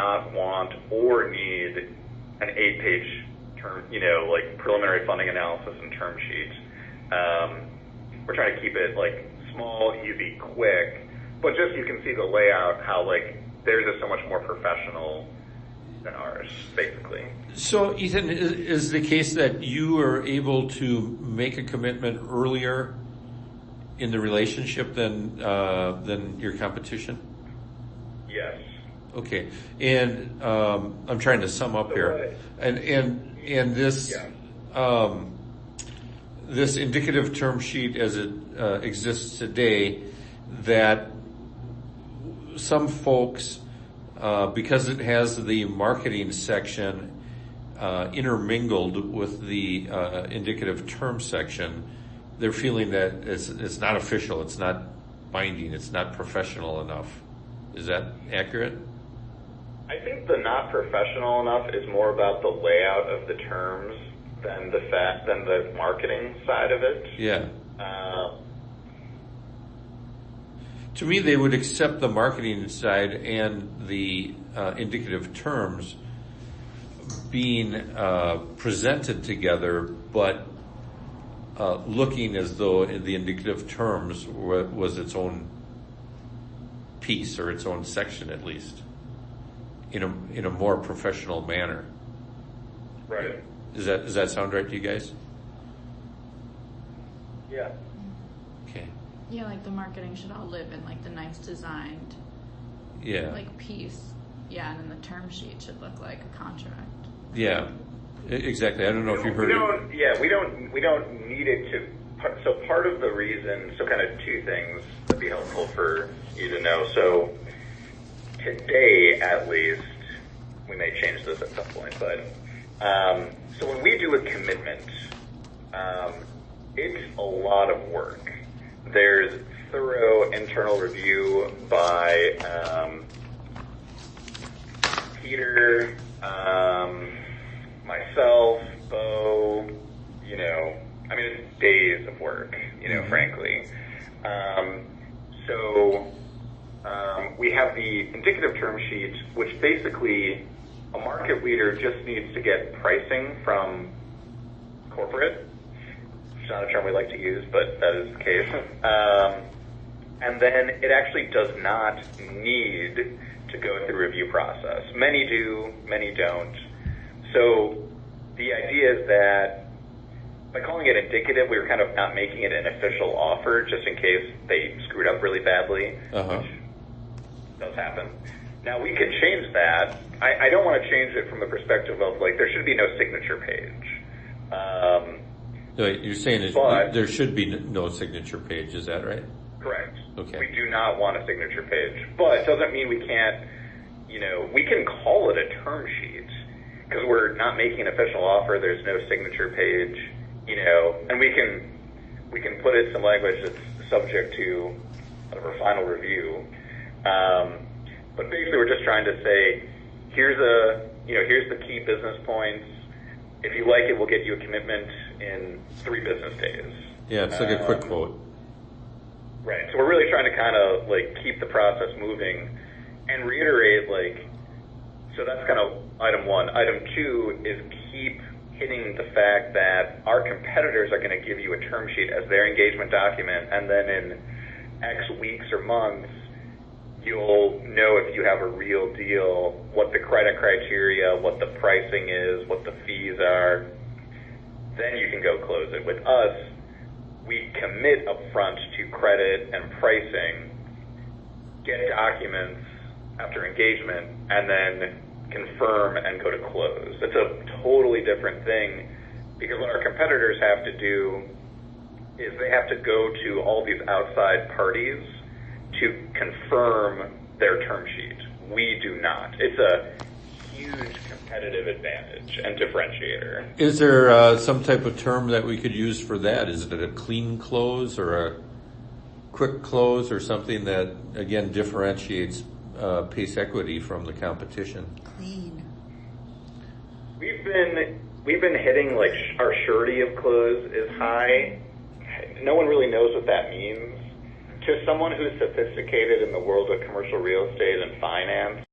not want or need an 8-page term, like preliminary funding analysis and term sheet. We're trying to keep it like small, easy, quick, but just you can see the layout, how like theirs is so much more professional than ours, basically. So, Ethan, is the case that you are able to make a commitment earlier in the relationship than your competition? Yes. Okay, and I'm trying to sum up here, and this this indicative term sheet as it exists today, that some folks, because it has the marketing section intermingled with the indicative term section, they're feeling that it's not official, it's not binding, it's not professional enough. Is that accurate? I think the not professional enough is more about the layout of the terms than the marketing side of it. Yeah. To me, they would accept the marketing side and the indicative terms being presented together, but looking as though the indicative terms was its own piece or its own section, at least in a more professional manner. Right. Does that sound right to you guys? Yeah. Okay. Yeah, like the marketing should all live in like the nice designed like piece. Yeah, and then the term sheet should look like a contract. Yeah. Exactly. I don't know if you heard we don't need it to. So part of the reason, so kind of two things that'd be helpful for you to know. So today, at least, we may change this at some point, but so when we do a commitment, it's a lot of work. There's thorough internal review by Peter, myself, Bo, it's days of work, frankly. So we have the indicative term sheet, which basically a market leader just needs to get pricing from corporate. It's not a term we like to use, but that is the case. And then it actually does not need to go through review process. Many do, many don't. So the idea is that by calling it indicative, we were kind of not making it an official offer just in case they screwed up really badly, which does happen. Now, we can change that. I don't want to change it from the perspective of, like, there should be no signature page. No, you're saying there should be no signature page, is that right? Correct. Okay. We do not want a signature page. But it doesn't mean we can't, we can call it a term sheet because we're not making an official offer. There's no signature page, and we can put in some language that's subject to whatever final review. But basically we're just trying to say, here's the key business points. If you like it, we'll get you a commitment in 3 business days. Yeah, it's like a quick quote. Right. So we're really trying to kind of like keep the process moving and reiterate so that's kind of item 1. Item 2 is keep hitting the fact that our competitors are going to give you a term sheet as their engagement document, and then in X weeks or months, you'll know if you have a real deal, what the credit criteria, what the pricing is, what the fees are. Then you can go close it. With us, we commit upfront to credit and pricing, get documents after engagement, and then confirm and go to close. It's a totally different thing because what our competitors have to do is they have to go to all these outside parties to confirm their term sheet. We do not. It's a huge competitive advantage and differentiator. Is there some type of term that we could use for that? Is it a clean close or a quick close or something that, again, differentiates Pace Equity from the competition? Clean. We've been hitting our surety of close is high. No one really knows what that means. To someone who's sophisticated in the world of commercial real estate and finance,